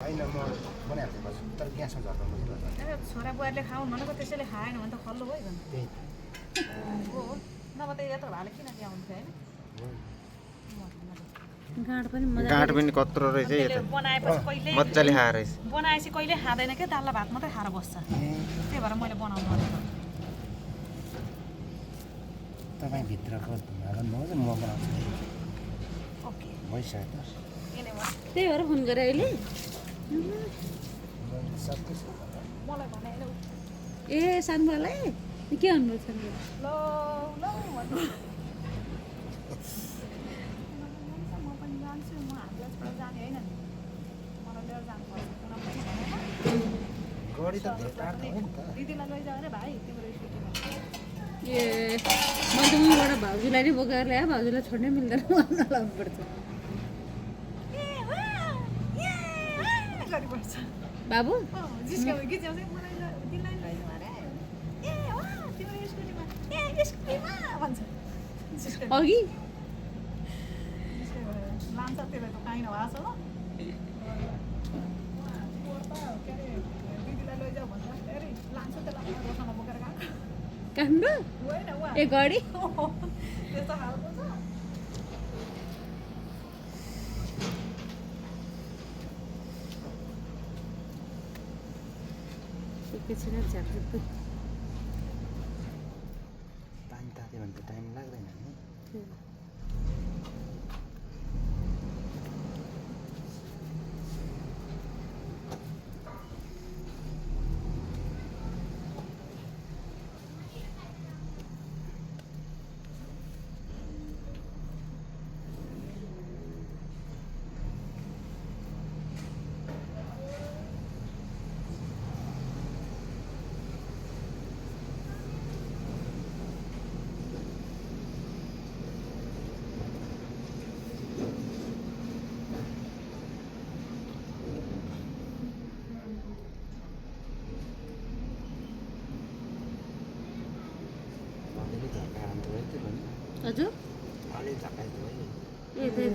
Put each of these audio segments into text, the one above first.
होइन म बनाएको थिएँ तर ग्यासमा झर्काउनु छोरा बुहारीले खाउन् भनेको त्यसैले खाएन भने त खल्लो भयो त्यही हो नभए त यत्रो भाले किन ल्याउँथ्यो होइन गाँठ पनि कत्रो रहेछ यो त बनाएपछि कहिले मजाले खाएर रहेछ बनाएपछि कहिले खाँदैन क्या दाल र भात मात्रै खाएर बस्छ त्यही भएर मैले बनाउनु भनेको तपाईँ भित्रको धुँवा गर्नुहोस् म बनाउँछु ओके भइसक्यो त्यही भएर फोन गरेँ अहिले मलाई भने होइन ए सानबालाई के भन्नुभयो सानबा ल ल भन्नु म पनि जान्छु म हामीलाई जाने होइन नि मलाई लिएर जानुपर्छ गडी त धेरै टाढो हो नि त दिदीलाई लैजाऊ अरे भाइ तिम्रो स्कुटीमा ए मैले त उहीँबाट भाउजूलाई नै बोकाएर ल्याएँ भाउजूलाई छोड्नै मिल्दैन भन्न लाउनुपर्छ गरिपर्छ बाबु जिस्काउ गीत मलाई दिदीलाई लैजाऊ अरे ए हो तिम्रो स्कुटीमा ए स्कुटीमा भन्छ अघि लान्छ त्यसलाई त काहीँ नभएको छ ल के अरे दिदीलाई लैजाऊ भन्छ अरे लान्छु त्यसलाई रोसँग बोकेर गएको काठमाडौँ होइन उहाँ ए गाडी त्यस्तो खालको छ एकैछिन झ्याप्पै पानी तात्यो भने त टाइम लाग्दैन नि हजुर अलि झकाइदियो ए त्यही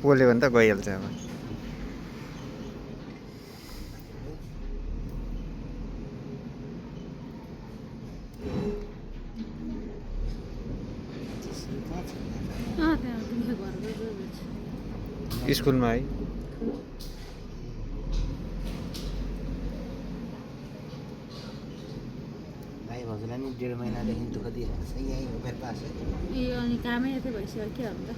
पोल्यो भने त गइहाल्छ अब त्यहाँ तिमीले घरको स्कुलमा है भाइ भाउजूलाई नि 1.5 महिनादेखि दुःख दिइरहेको छ यहीँ उमेर पास ए अनि कामै यतै भइसक्यो के हो त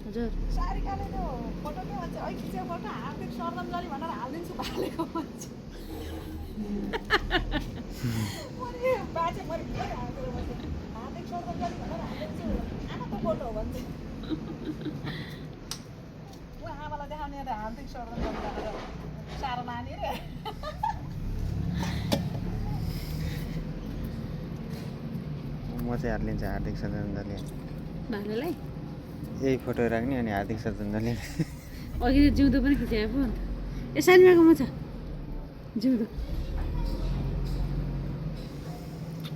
हजुर सारिकाले त्यो फोटो के भन्छ ऐ खिचेको फोटो हार्दिक श्रद्धाञ्जली भनेर हालिदिन्छु भालेको मान्छे मैले बाजे मैले के हालेर बसेँ हार्दिक श्रद्धाञ्जली भनेर हालिदिन्छु आमाको फोटो हो भन्छ ऊ आमालाई देखाउने अरे हार्दिक श्रद्धाञ्जली भनेर सारो नानी रे म चाहिँ हालिदिन्छु हार्दिक श्रद्धाञ्जली भालेलाई यही फोटो राख्ने अनि हार्दिक श्रद्धाञ्जली अघि त जिउँदो पनि खिचायो पो अन्त ए सानीमाकोमा छ जिउँदो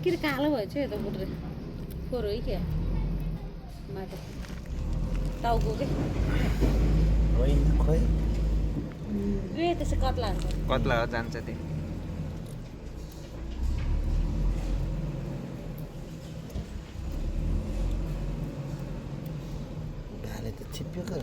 के अरे कालो भएछ यता बुट्रे फोहोर है क्या माटो टाउको के होइन खोइ ए त्यसै कत्ला हुन्छ कत्ला हो जान्छ त्यो भाले त छिप्पिएको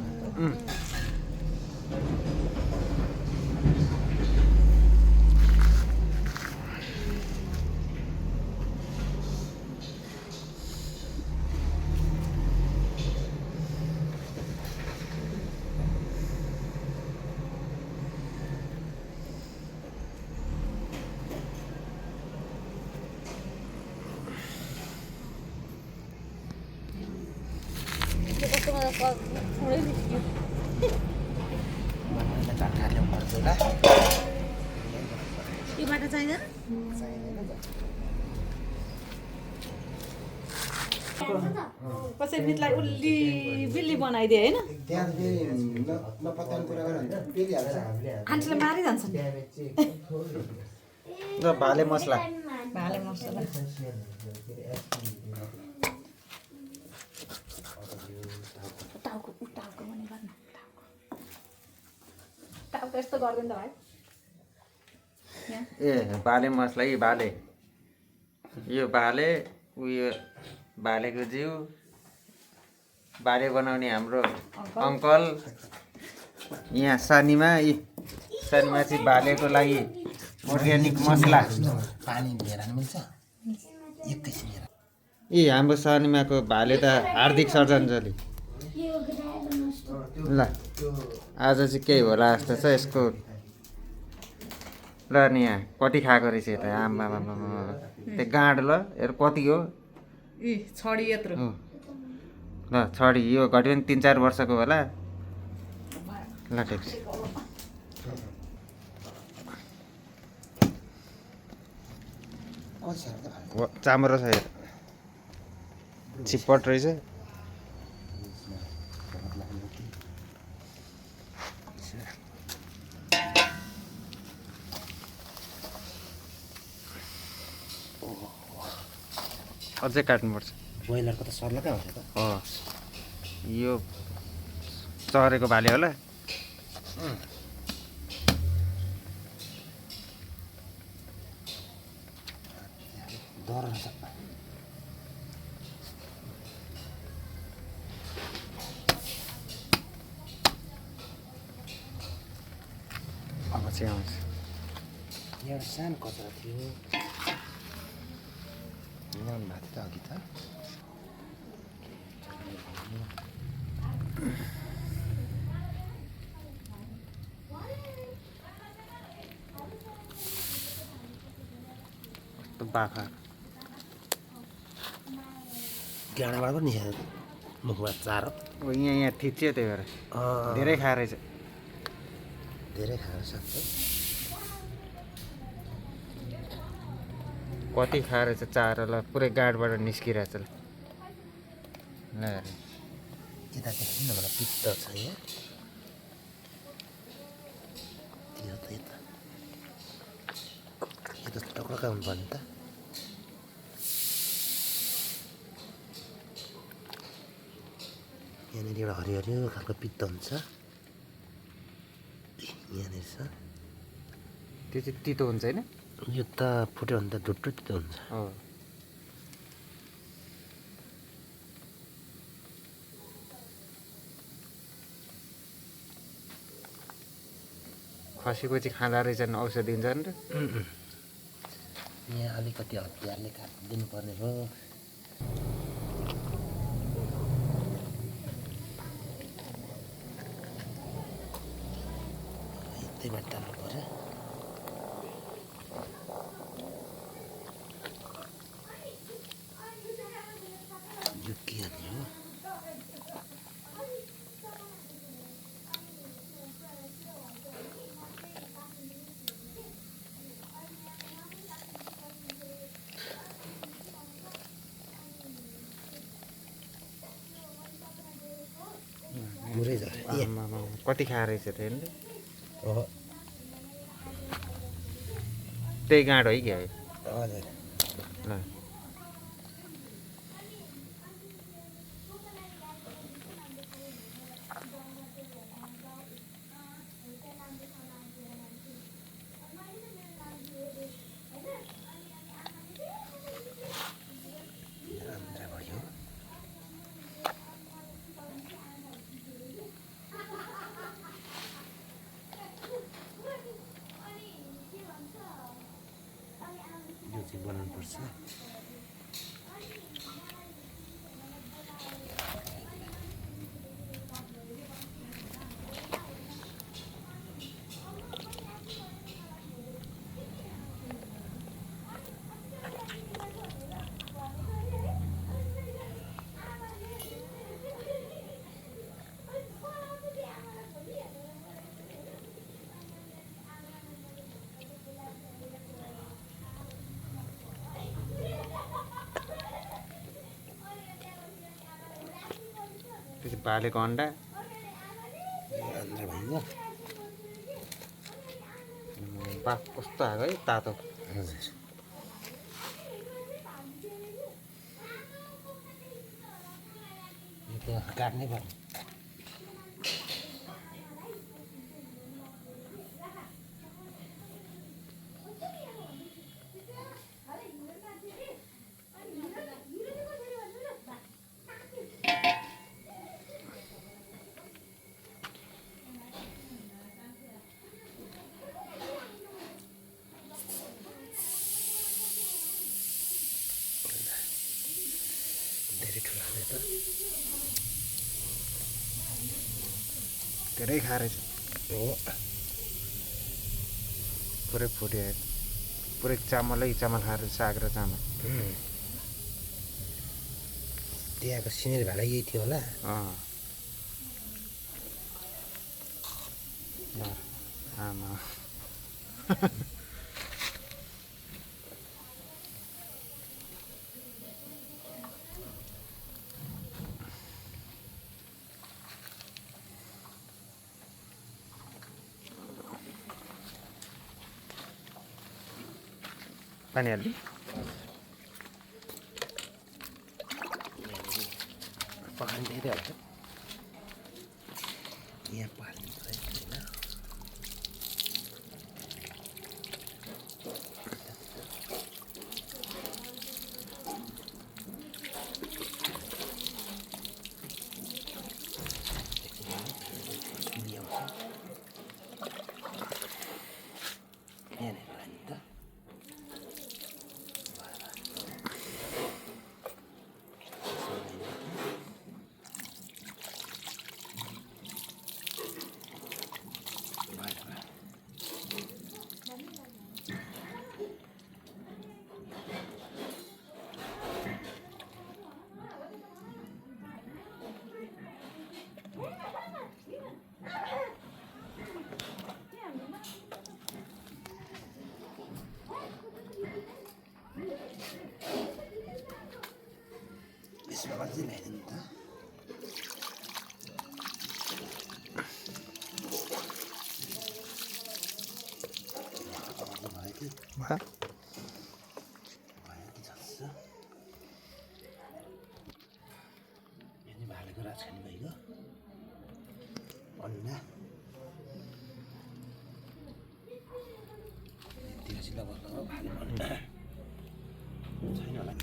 छोडै निस्क्यो मलाई घाटा ल्याउनु पर्छ होला यो बाटो चाहिँदैन कसै मितलाई उल्ली बिल्ली बनाइदिए होइन त्यहाँ फेरि नपत्याउने कुरा गर भने पेलिहाल्छ आन्टीले मारिजान्छ नि भाले मसला भाले मसला अब यस्तो गर्दैन त भाइ ए बाले मसला यी बाले यो बाले उयो बालेको जिउ बाले बनाउने हाम्रो अङ्कल यहाँ सानीमा सानीमा चाहिँ बालेको लागि अर्ग्यानिक मसला पानी लिएर मिल्छ एकैछिन हेर ए हाम्रो सानीमाको भाले त हार्दिक श्रद्धाञ्जली ल आज चाहिँ केही होला जस्तो छ यसको ल नि यहाँ कति खाएको रहेछ यता आम्मा त्यो गाँड ल हेर कति हो इ छडी यत्रो ल छडी यो घट्यो भने 3-4 वर्षको होला ल ठिक छ चाम्रो छ हेर चिपट रहेछ अझै काट्नुपर्छ ब्रोइलरको त सर्लकै हुन्छ त यो चरेको भाले होला डर रहेछ अब चाहिँ आउँछ एउटा सानो कचरा थियो ल्याउनु भएको थियो त अघि त कस्तो बाखा गाडाबाट पनि निस्केको मुखबाट चारो यहाँ थिच्यो त्यही भएर धेरै खाएर रहेछ धेरै खाएर सक्छ कति खाएर चाहिँ चारो ल पुरै गाडबाट निस्किरहेछ ल हेर यतादेखि न मलाई पित्त छ यहाँ त्यो त यता टक्का हुनुपर्ने त यहाँनिर एउटा हरियो हरियो खालको पित्त हुन्छ यहाँनिर छ त्यो चाहिँ तितो हुन्छ होइन यो त फुट्यो भने त ढुट्टो तितो हुन्छ हो खसीको चाहिँ खाँदा रहेछन् औषधि दिन्छन् र यहाँ अलिकति हतियारले काटिदिनु पर्ने भयो यतैबाट टाल्नु पर्यो यो के हान्ने हो पुरै झऱ्यो ए आमामा, कति खाएर रहेछ त हेर्नु ओहो त्यही गाँड है क्या हजुर ल राम्रै भयो यो चाहिँ बनाउनुपर्छ त्यो चाहिँ भालेको अन्डा राम्रै भयो बाफ कस्तो आएको है तातो हजुर यो त काट्नै पर्ने फेरि ठुलो त धेरै खाएर हो पुरै फुट्यो पुरै चामल खाएर साग र चामल त्यहाँको सिनेरी भाडा यही थियो होला आमा पानी हाल्नु पकाउनु धेरै हाल्छ यहाँ पाल्नु पऱ्यो होइन यसमा अझै ल्याइदिनु त भयो कि झस्छ यो नि भालेको राजखानी भइगयो अन्डा तिरसिला बस्दा भाले अन्डा छैन होला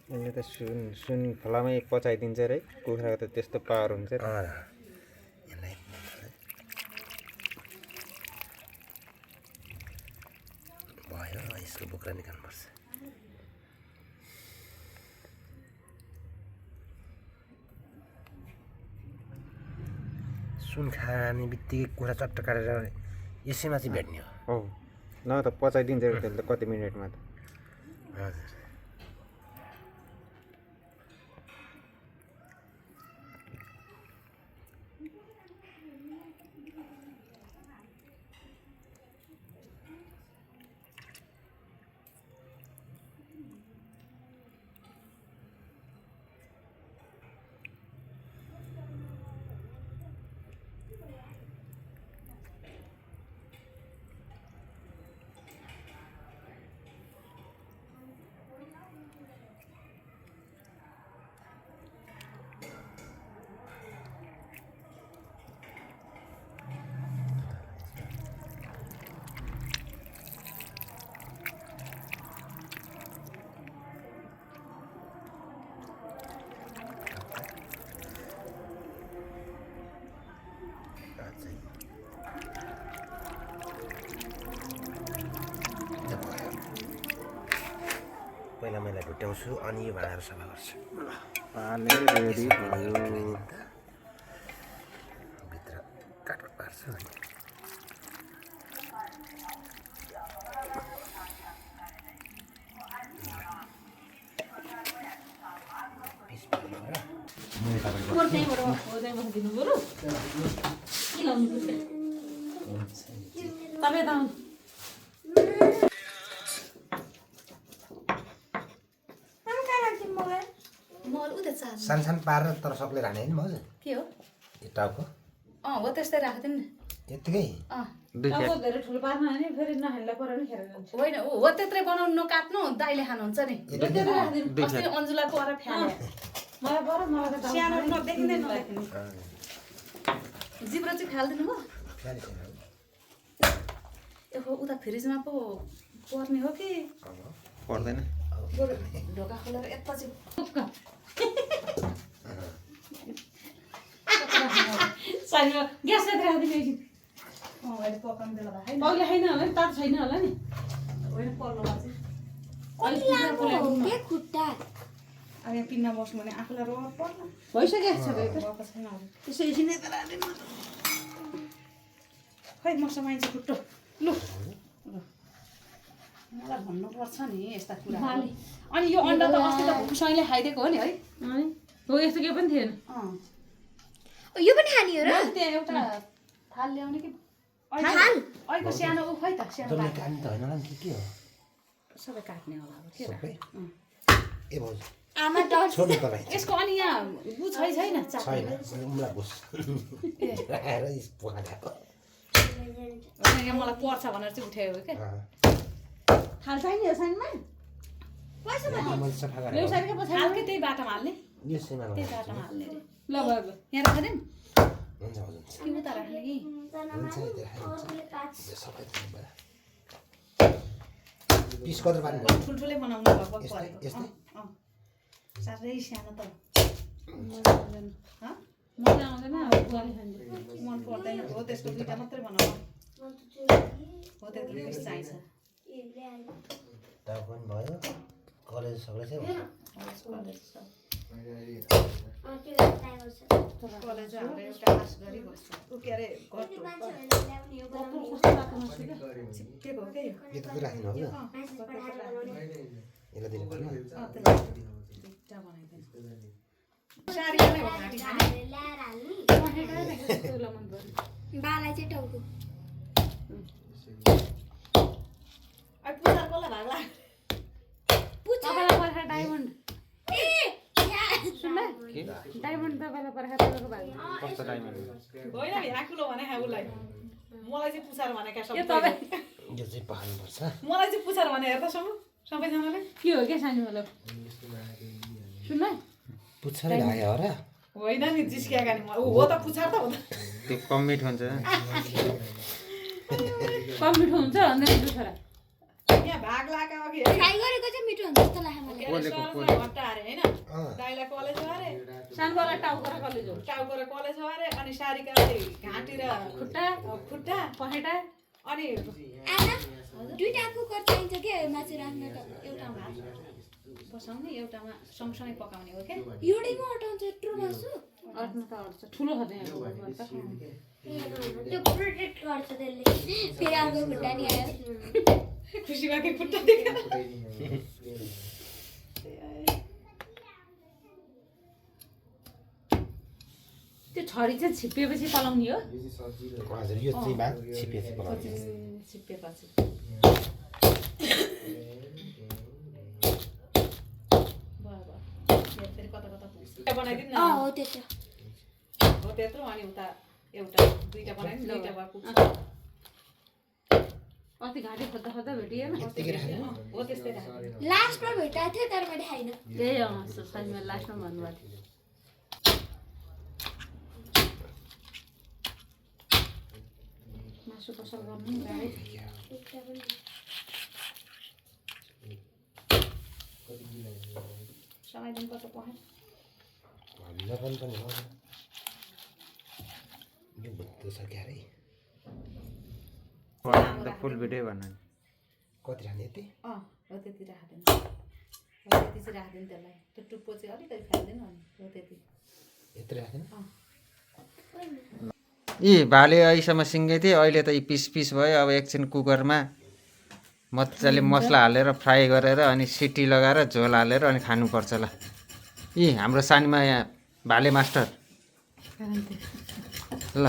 यसले त सुन फलामै पचाइदिन्छ रे कुखुराको त त्यस्तो पावर हुन्छ यसलाई भयो यसको बोक्रा निकाल्नुपर्छ सुन खाने बित्तिकै कुरा चट्ट काटेर यसैमा चाहिँ भेट्ने हो न त पचाइदिन्छ त्यसले त कति मिनटमा त हजुर पहिला मैले भुट्याउँछु अनि यो भाँडाहरू सफा गर्छु रेडी भयो भित्र काटकाट पार्छु अनि सानो सानो पारेर तर सबले राख्ने होइन मजा के हो यो टाउको हो त्यस्तै राखिदिनु न यत्तिकै धेरै ठुलो पार्न नि फेरि नहाल्दा परेर खेर जान्छ होइन हो त्यत्रै बनाउनु नकाट्नु दाइले खानुहुन्छ नि अस्ति अन्जुलाको अर फ्याले मलाई बर मलाई त सानो नदेखिँदै नदेखिने जिब्रो चाहिँ खाल्दिनु भयो यो उता फ्रिजमा पो पर्ने हो कि पर्दैन ढोका खोलेर यता चाहिँ साइडमा ग्यास राखिदिनु एकछिन अहिले पकाउनु बेला भए होइन अघि छैन होला नि तातो छैन होला नि होइन पल्लोमा चाहिँ खुट्टा अब यहाँ पिन्न बस्नु भने आफूलाई रगत पर्ला भइसक्यो छ भएको छैन अब त्यसो एकछिन यता राख्दिनु खै मसँग मान्छे खुट्टो लु मलाई भन्नुपर्छ नि यस्ता कुरा अनि यो अन्डा त अस्ति त भुसैले खाइदिएको हो नि है हो यस्तो केही पनि थिएन यो पनि खाने हो र त्यहाँ एउटा थाल ल्याउने कि थाल अहिलेको सानो ऊ खै त सानो डल्ले काट्ने त होइन होला नि के हो सबै काट्ने होला अब के सबै राख्ने? ए भाउ आमा डर छोड्नु तपाईँ यसको अनि यहाँ ऊ छैन छैन चाक्ने मलाई बुझ राखेर पकाएको होइन यहाँ मलाई पर्छ भनेर चाहिँ उठायो क्या थाल चाहिने हो साइनमा मैले सफा गरेर ल्याउसाइडकै पछाडि थाल के त्यही बाटोमा हाल्ने यो सीमा त्यही बाटोमा हाल्ने रे ल बाबा यहाँ राखिदिउँ हुन्छ हजुर कि उता राख्ने कि हुन्छ यो सबै पिस कति पार्नु भयो ठुल्ठुलै बनाउनु भयो बक परेको यस्तै? साह्रै सानो त मजा आउँदैन अब बुवाले खान्छ मन पर्दैन हो त्यसको दुईवटा मात्रै बनाऊ हो त्यति पिस चाहिन्छ टाउ पनि भयो कलेज सकेपछि कलेज हाम्रो एउटा आश गरिबस्छ ऊ के अरे घरको चिप्केको हो क्या यो यो त राख्नु हो यो यसलाई दिनु पर्यो दुईवटा बनाइदिनु सारीमै हो घाँटी खाने बालाई चाहिँ टाउको अब पुसार कसलाई भाग लाग्यो तपाईँलाई पर्खा डायमन्ड ए डायमन्ड तपाईँलाई पर्खा तपाईँको भाग कस्तो डायमन्ड होइन भ्याकुलो भने उसलाई मलाई चाहिँ पुसार भनेका यो सबै तपाईँ यो चाहिँ पाल्नुपर्छ मलाई चाहिँ पुसार भने हेर्दा सबैजनाले के हो क्या सानो मतलब सुन्न पुच्छरै लाग्यो हो र होइन नि जिस्किएका नि हो त पुछार त हो त त्यो कम मिठ हुन्छ कम मिठो हुन्छ अन्त मिठो छोरा यहाँ भाग लगाएको अघि फ्राई गरेको चाहिँ मिठो हुन्छ जस्तो लाग्यो मलाई हट्टा अरे होइन दाइलाई कलेज हो अरे सानोलाई टाउको र कलेज हो टाउको र कलेज हो अरे अनि सारीका घाँटी र खुट्टा खुट्टा पखेटा अनि आमा दुईटा कुकर चाहिन्छ के मासु राख्न त एउटामा भात बसाउने एउटामा सँगसँगै पकाउने हो क्या एउटैमा अटाउँछ यत्रो मासु अट्नु त अट्छ ठुलो खाँदै त्यो प्रोटेक्ट गर्छ त्यसले फेरि अर्को खुट्टा नि आयो खुसी भएको खुट्टा देखेर त्यो छरी चाहिँ छिप्पिएपछि पलाउने हो हजुर यो चाहिँ भाग छिपेपछि पकाउने छिप्पेपछि फेरि कता कता पुग्छ बनाइदिनु न हो त्यत्रो हो त्यत्रो अनि उता एउटा दुईटा बनाइदिनु दुईटा भए पुग्छ अस्ति घाँटी खोज्दा खोज्दा भेटिएन यत्तिकै राख्नु हो त्यस्तै राख्नु लास्टमा भेटाएको थियो तर मैले खाइनँ ए साइजमा लास्टमा भन्नुभएको थियो मासु पसल गर्नु नि गाडी समाइदिनुपर्छ पखाइ लगन पनि हो यो भुत्तो छ क्यारे त फुल भिडियो भन्नु कति राख्ने यति हो त्यति राखिदिनु हो त्यति चाहिँ राखिदिनु त्यसलाई त्यो टुप्पो चाहिँ अलिकति खाइदिनु अनि हो त्यति यत्रो राख्ने यी भाले अहिलेसम्म सिङ्गै थिएँ अहिले त यी पिस पिस भयो अब एकछिन कुकरमा मजाले मसला हालेर फ्राई गरेर अनि सिटी लगाएर झोल हालेर अनि खानुपर्छ ल यी हाम्रो सानीमा यहाँ भाले मास्टर ल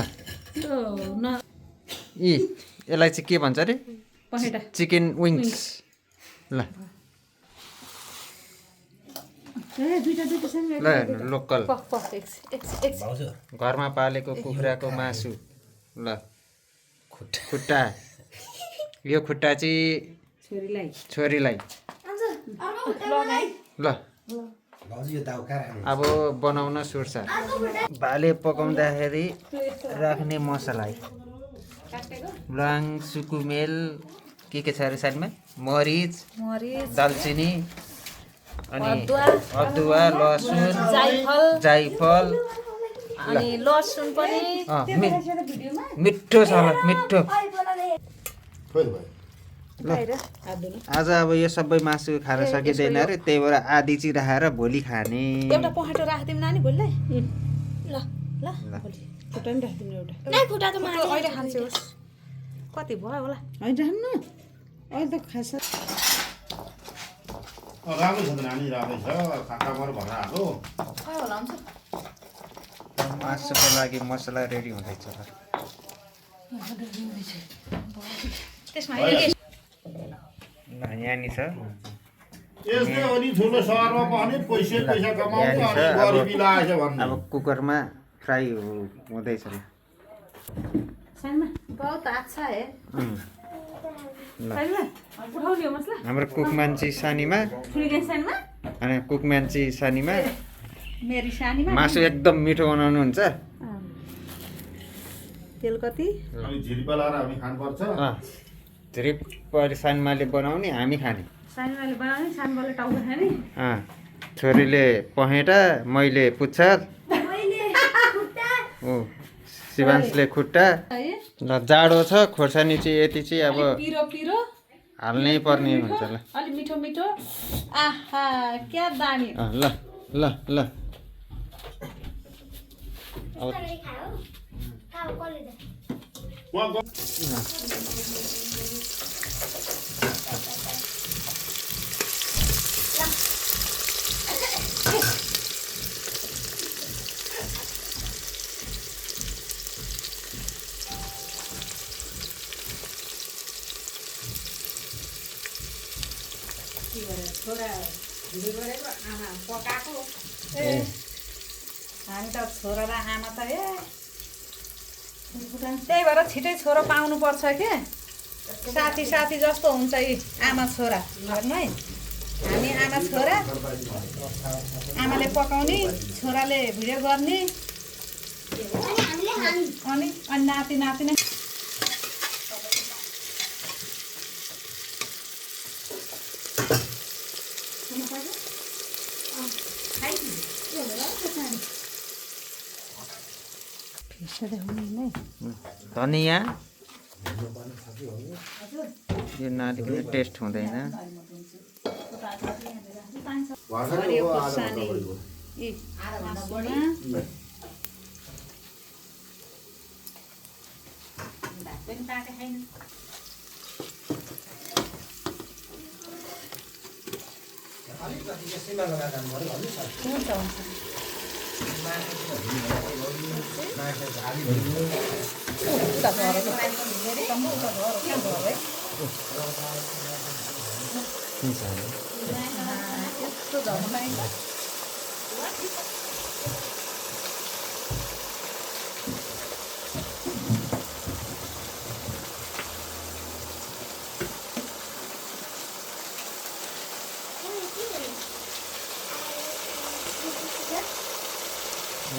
यी यसलाई चाहिँ के भन्छ अरे पखेटा चिकन विङ्स ल ल लोकल भाउजू घरमा पालेको कुखुराको मासु ल खुट्टा यो खुट्टा चाहिँ छोरीलाई ल भाउजू यो दाउ कहाँ राख्नु अब बनाउन सुर्छ भाले पकाउँदाखेरि राख्ने मसला ल्वाङ सुकुमेल के छ अरे साथमा मरिच दालचिनी अनि अदुवा लसुन जाइफल अनि लसुन पनि मिठो छ ल मिठो भयो आज अब यो सबै मासु खान सकिँदैन अरे त्यही भएर आधी चिराएर भोलि खाने एउटा पखाटो राखिदिउँ नानी भोलिलाई ल ल खुट्टा पनि राखिदिनु एउटा नै खुट्टा त माथि अहिले खान्छौँ कति भयो होला होइन राख्नु अहिले त खास राम्रो छ त नानी राम्रै छ खाकामर भएर आएको खै होला हुन्छ मासुको लागि मसला रेडी हुँदैछ ल त्यसमा ल यहाँनिर छ यस्तै हो नि ठुलो सहरमा पनि पैसा कमाउने अनि गरिबी लागेछ भन्ने अब कुकरमा फ्राई हुँदैछ ल बहुत अच्छा है ल उठाउने हो मसला हाम्रो कुक मान्छे सानीमा फ्रिगेसनमा अनि कुक मान्छे सानीमा मेरी सानीमा मासु एकदम मिठो बनाउनुहुन्छ तेल कति अनि झिल्पा लाएर हामी खानुपर्छ धेरै परि सानमाले बनाउने हामी खाने सानीमाले बनाउने सानबाले टाउको खाने छोरीले पहेँटा मैले पुच्छर ऊ शिवांशले खुट्टा ल जाडो छ खोर्सानी चाहिँ यति चाहिँ अब पिरो पिरो हाल्नै पर्ने हुन्छ ल अलि मिठो मिठो आहा क्या दामी ल ल ल अब खाऊ कसले त छोरा भिडियो गरेको आमा पकाएको हामी त छोरा र आमा त त्यही भएर छिटै छोरो पाउनुपर्छ के साथी साथी जस्तो हुन्छ यी आमा छोरा हेर्नु है हामी आमा छोरा आमाले पकाउने छोराले भिडियो गर्ने अनि नाति नातिना धनिया यो नहालिकन टेस्ट हुँदैन हरियो खुर्सानी यी मासुमा हुन्छ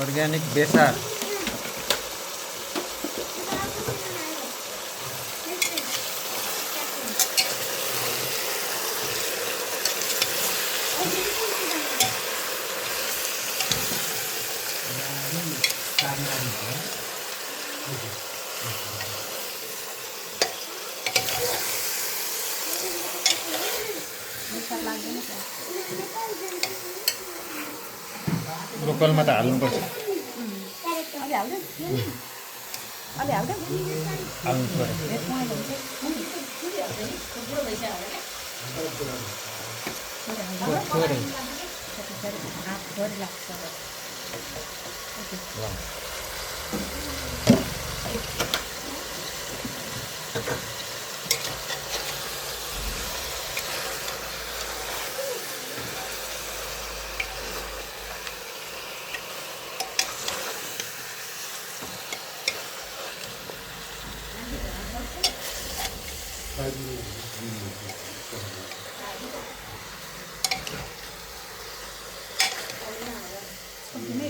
अर्ग्यानिक बेसार लोकलमा त हाल्नुपर्छ हाल्नु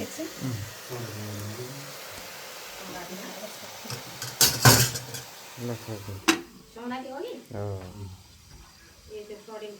एकछिन ल साथी सोनाली हो नि हो ए त्यो सडिङ